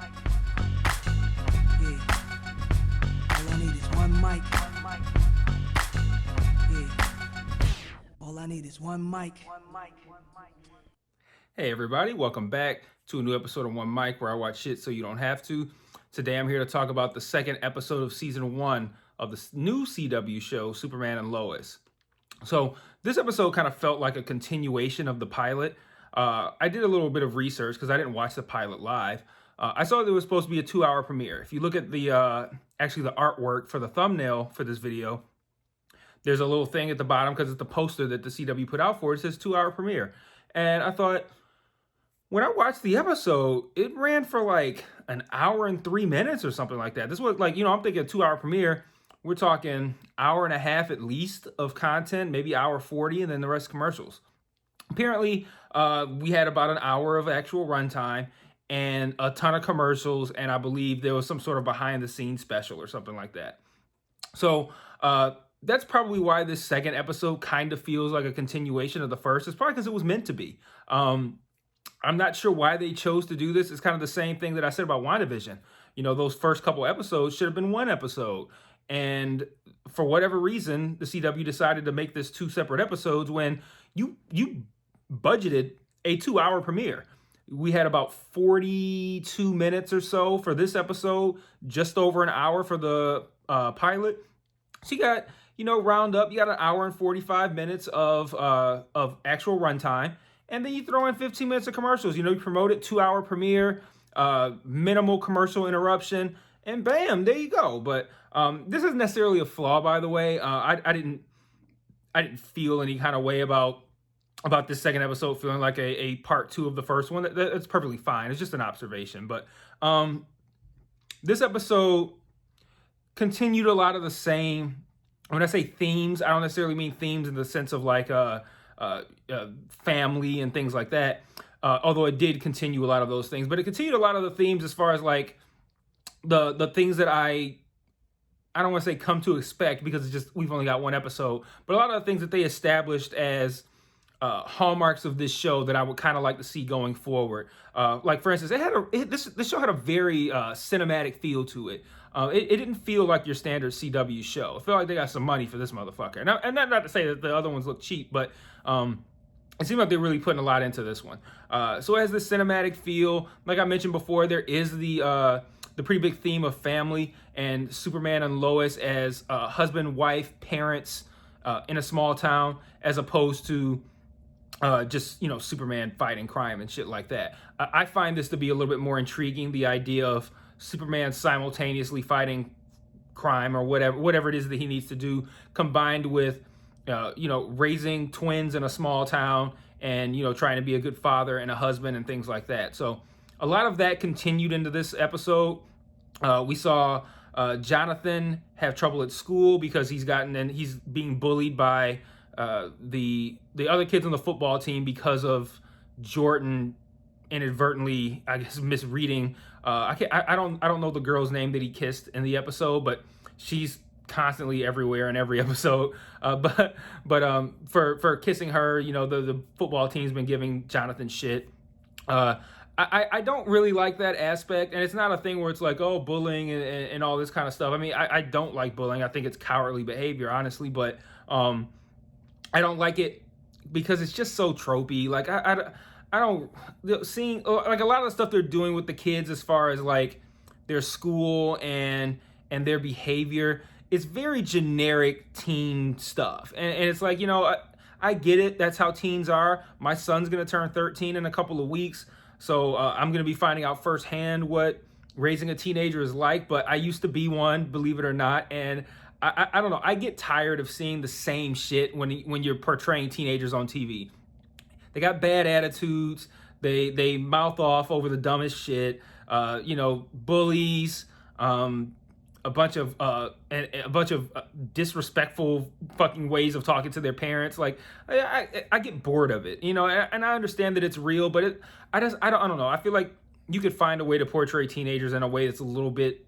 Yeah. All I need is one mic. Yeah. All I need is one mic. Hey everybody, welcome back to a new episode of One Mic where I watch shit so you don't have to. Today I'm here to talk about the second episode of season 1 of the new CW show, Superman and Lois. So this episode kind of felt like a continuation of the pilot. I did a little bit of research because I didn't watch the pilot live. I saw that it was supposed to be a 2-hour premiere. If you look at the the artwork for the thumbnail for this video, there's a little thing at the bottom because it's the poster that the CW put out for it. It says 2-hour premiere. And I thought, when I watched the episode, it ran for like an hour and 3 minutes or something like that. This was like, I'm thinking a 2-hour premiere. We're talking hour and a half at least of content, maybe hour 40, and then the rest commercials. Apparently, we had about an hour of actual runtime and a ton of commercials, and I believe there was some sort of behind-the-scenes special or something like that. So that's probably why this second episode kind of feels like a continuation of the first. It's probably because it was meant to be. I'm not sure why they chose to do this. It's kind of the same thing that I said about WandaVision. Those first couple episodes should have been one episode. And for whatever reason, the CW decided to make this 2 separate episodes when you budgeted a 2-hour premiere. We had about 42 minutes or so for this episode, just over an hour for the pilot. So you got, round up, you got an hour and 45 minutes of actual runtime. And then you throw in 15 minutes of commercials. You promote it, 2-hour premiere, minimal commercial interruption, and bam, there you go. But this isn't necessarily a flaw, by the way. I didn't feel any kind of way about this second episode feeling like a part 2 of the first one. That's perfectly fine. It's just an observation. But this episode continued a lot of the same. When I say themes, I don't necessarily mean themes in the sense of like family and things like that. Although it did continue a lot of those things, but it continued a lot of the themes as far as like the things that I don't want to say come to expect, because it's just we've only got one episode, but a lot of the things that they established as hallmarks of this show that I would kind of like to see going forward. Like for instance, this show had a very cinematic feel to it. It didn't feel like your standard CW show. It felt like they got some money for this motherfucker. And not to say that the other ones look cheap, but it seemed like they're really putting a lot into this one. So it has this cinematic feel. Like I mentioned before, there is the pretty big theme of family and Superman and Lois as husband, wife, parents in a small town, as opposed to just Superman fighting crime and shit like that. I find this to be a little bit more intriguing, the idea of Superman simultaneously fighting crime or whatever it is that he needs to do, combined with raising twins in a small town and trying to be a good father and a husband and things like that. So a lot of that continued into this episode. We saw Jonathan have trouble at school because he's being bullied by the other kids on the football team because of Jordan inadvertently, I guess, misreading. I don't know the girl's name that he kissed in the episode, but she's constantly everywhere in every episode. But for kissing her, the football team's been giving Jonathan shit. I don't really like that aspect, and it's not a thing where it's like, oh, bullying and all this kind of stuff. I mean, I don't like bullying. I think it's cowardly behavior, honestly, but I don't like it because it's just so tropey. Like I don't seeing like a lot of the stuff they're doing with the kids as far as like their school and their behavior. It's very generic teen stuff, and it's like I get it. That's how teens are. My son's gonna turn 13 in a couple of weeks. So I'm going to be finding out firsthand what raising a teenager is like, but I used to be one, believe it or not, and I don't know. I get tired of seeing the same shit when you're portraying teenagers on TV. They got bad attitudes. They mouth off over the dumbest shit. Bullies. A bunch of disrespectful fucking ways of talking to their parents. Like I get bored of it, and I understand that it's real, but I don't know. I feel like you could find a way to portray teenagers in a way that's a little bit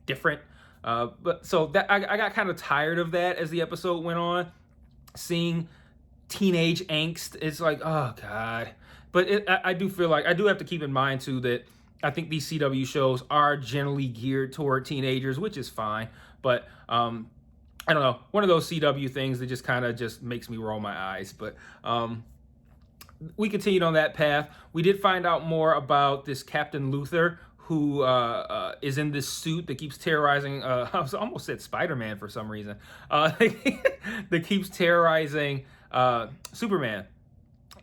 different. But so that I got kind of tired of that as the episode went on, seeing teenage angst. It's like, oh God. But I do feel like I do have to keep in mind too that I think these CW shows are generally geared toward teenagers, which is fine. But I don't know, one of those CW things that just kind of just makes me roll my eyes. But we continued on that path. We did find out more about this Captain Luther, who is in this suit that keeps terrorizing, I almost said Spider-Man for some reason, that keeps terrorizing Superman.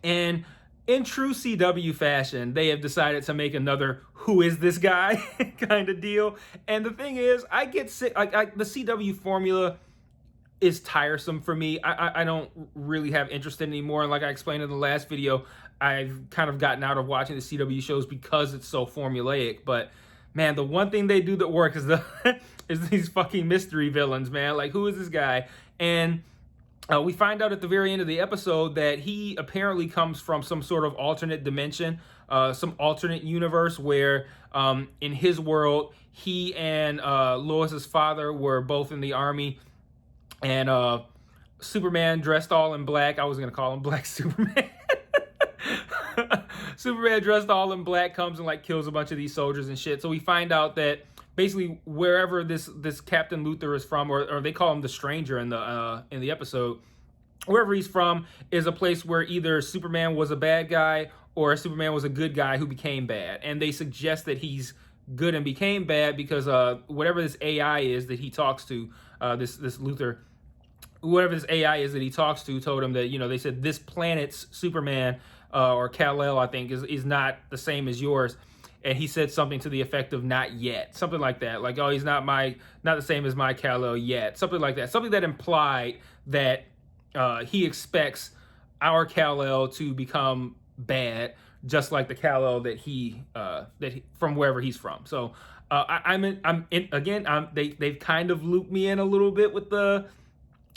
And in true CW fashion, they have decided to make another "who is this guy" kind of deal. And the thing is, I get sick, the CW formula is tiresome for me. I don't really have interest in it anymore. And like I explained in the last video, I've kind of gotten out of watching the CW shows because it's so formulaic. But man, the one thing they do that works is is these fucking mystery villains, man. Like, who is this guy? And we find out at the very end of the episode that he apparently comes from some sort of alternate dimension, some alternate universe where in his world, he and Lois's father were both in the army. And Superman dressed all in black. I was going to call him Black Superman. Superman dressed all in black comes and like kills a bunch of these soldiers and shit. So we find out that basically wherever this Captain Luther is from, or they call him the Stranger in the episode, wherever he's from is a place where either Superman was a bad guy or Superman was a good guy who became bad. And they suggest that he's good and became bad because whatever this AI is that he talks to, this Luther, whatever this AI is that he talks to, told him that, you know, they said this planet's Superman or Kal-El, I think, is not the same as yours. And he said something to the effect of "not yet," something like that. Like, oh, he's not the same as my Kal-El yet, something like that. Something that implied that he expects our Kal-El to become bad, just like the Kal-El that he from wherever he's from. So they've kind of looped me in a little bit with the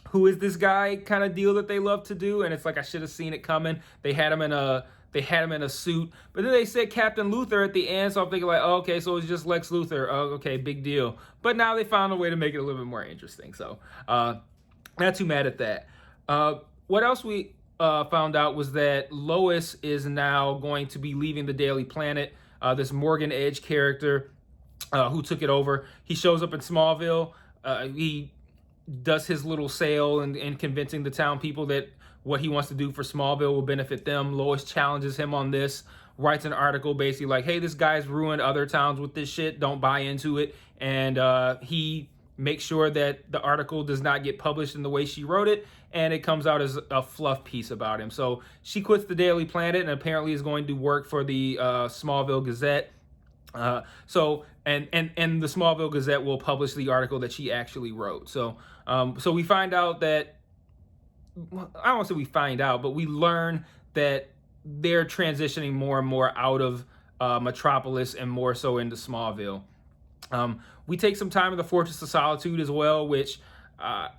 "who is this guy" kind of deal that they love to do, and it's like I should have seen it coming. They had him in a suit, but then they said Captain Luther at the end, so I'm thinking like, oh, okay, so it's just Lex Luthor. Oh, okay, big deal. But now they found a way to make it a little bit more interesting, so not too mad at that. What else we found out was that Lois is now going to be leaving the Daily Planet. This Morgan Edge character who took it over, he shows up in Smallville. He does his little sale and convincing the town people that what he wants to do for Smallville will benefit them. Lois challenges him on this, writes an article basically like, hey, this guy's ruined other towns with this shit, don't buy into it. And he makes sure that the article does not get published in the way she wrote it, and it comes out as a fluff piece about him. So she quits the Daily Planet and apparently is going to work for the Smallville Gazette. So the Smallville Gazette will publish the article that she actually wrote. So we find out that, I don't want to say we find out, but we learn that they're transitioning more and more out of Metropolis and more so into Smallville. We take some time in the Fortress of Solitude as well, which I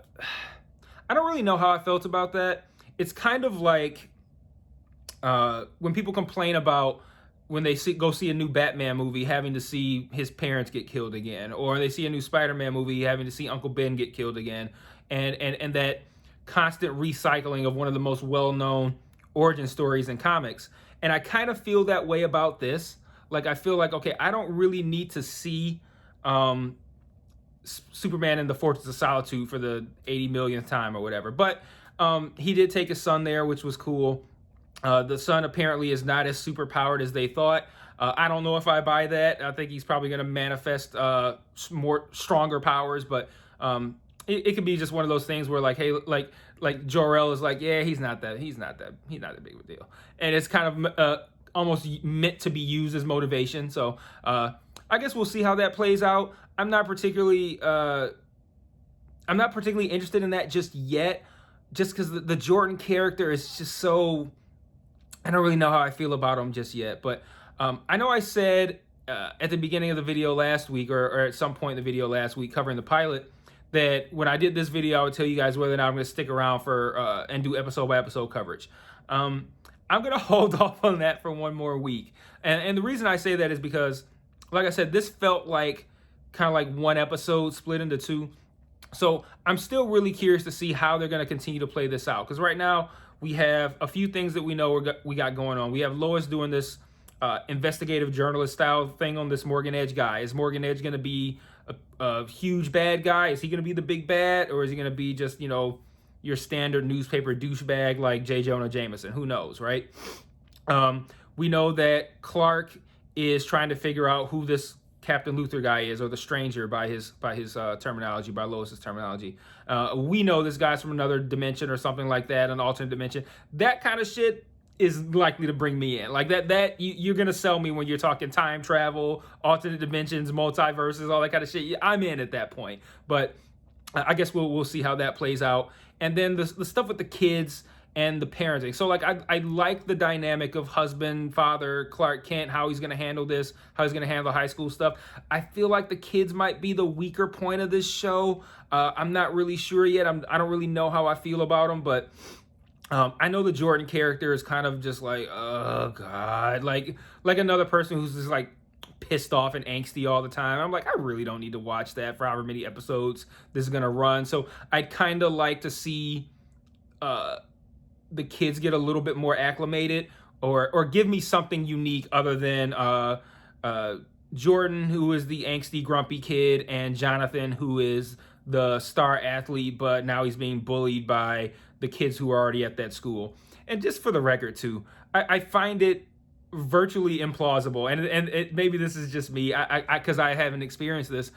don't really know how I felt about that. It's kind of like when people complain about when they go see a new Batman movie, having to see his parents get killed again, or they see a new Spider-Man movie, having to see Uncle Ben get killed again, and that constant recycling of one of the most well-known origin stories in comics. And I kind of feel that way about this. Like, I feel like, okay, I don't really need to see Superman in the Fortress of Solitude for the 80 millionth time or whatever. But he did take his son there, which was cool. The son apparently is not as super powered as they thought. I don't know if I buy that. I think he's probably going to manifest more stronger powers, but it could be just one of those things where like, hey, like Jor-El is like, yeah, he's not that big of a deal, and it's kind of almost meant to be used as motivation. So I guess we'll see how that plays out. I'm not particularly interested in that just yet, just because the Jordan character is just so, I don't really know how I feel about him just yet. But I know I said at the beginning of the video last week, or at some point in the video last week covering the pilot, that when I did this video, I would tell you guys whether or not I'm going to stick around for and do episode by episode coverage. I'm going to hold off on that for one more week. And the reason I say that is because, like I said, this felt like kind of like one episode split into two. So I'm still really curious to see how they're going to continue to play this out. Because right now we have a few things that we know we got going on. We have Lois doing this investigative journalist style thing on this Morgan Edge guy. Is Morgan Edge going to be a huge bad guy? Is he going to be the big bad, or is he going to be just, you know, your standard newspaper douchebag like J. Jonah Jameson? Who knows, right? We know that Clark is trying to figure out who this Captain Luther guy is, or the stranger by his terminology, by Lois's terminology. We know this guy's from another dimension or something like that, an alternate dimension. That kind of shit is likely to bring me in. Like that you're gonna sell me when you're talking time travel, alternate dimensions, multiverses, all that kind of shit. I'm in at that point. But I guess we'll see how that plays out. And then the stuff with the kids and the parenting. So like I like the dynamic of husband, father, Clark Kent, how he's gonna handle this, how he's gonna handle high school stuff. I feel like the kids might be the weaker point of this show. I'm not really sure yet. I don't really know how I feel about them, but I know the Jordan character is kind of just like, oh God, like another person who's just like pissed off and angsty all the time. I'm like, I really don't need to watch that for however many episodes this is gonna run. So I'd kind of like to see the kids get a little bit more acclimated, or give me something unique other than Jordan, who is the angsty, grumpy kid, and Jonathan, who is the star athlete, but now he's being bullied by the kids who are already at that school. And just for the record, too, I find it virtually implausible, and maybe this is just me, because I haven't experienced this.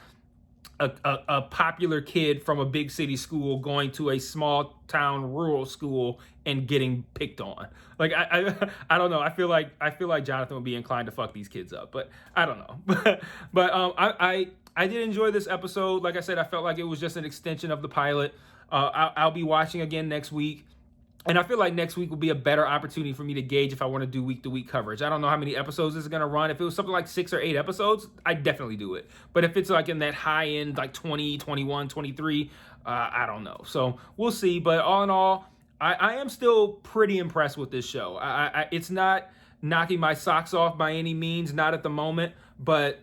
A popular kid from a big city school going to a small town rural school and getting picked on. Like I don't know. I feel like Jonathan would be inclined to fuck these kids up, but I don't know. but I did enjoy this episode. Like I said, I felt like it was just an extension of the pilot. I'll be watching again next week. And I feel like next week will be a better opportunity for me to gauge if I want to do week-to-week coverage. I don't know how many episodes this is going to run. If it was something like 6 or 8 episodes, I'd definitely do it. But if it's like in that high end, like 20, 21, 23, I don't know. So we'll see. But all in all, I am still pretty impressed with this show. It's not knocking my socks off by any means, not at the moment. But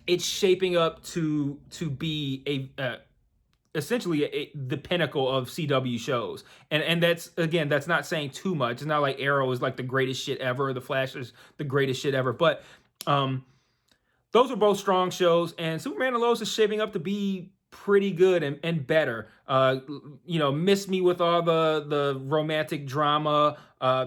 it's shaping up to be essentially the pinnacle of CW shows. And that's, again, that's not saying too much. It's not like Arrow is like the greatest shit ever, The Flash is the greatest shit ever. But those are both strong shows, and Superman and Lois is shaping up to be pretty good and better. Miss me with all the romantic drama,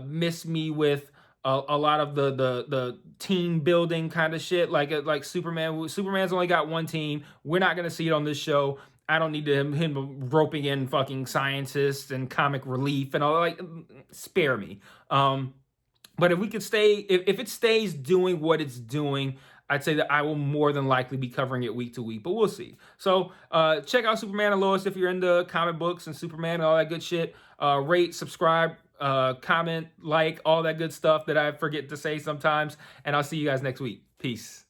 miss me with a lot of the team building kind of shit. Like Superman's only got one team. We're not gonna see it on this show. I don't need him roping in fucking scientists and comic relief and all. Like, spare me. But if we could if it stays doing what it's doing, I'd say that I will more than likely be covering it week to week, but we'll see. So check out Superman and Lois if you're into comic books and Superman and all that good shit. Rate, subscribe, comment, like, all that good stuff that I forget to say sometimes. And I'll see you guys next week. Peace.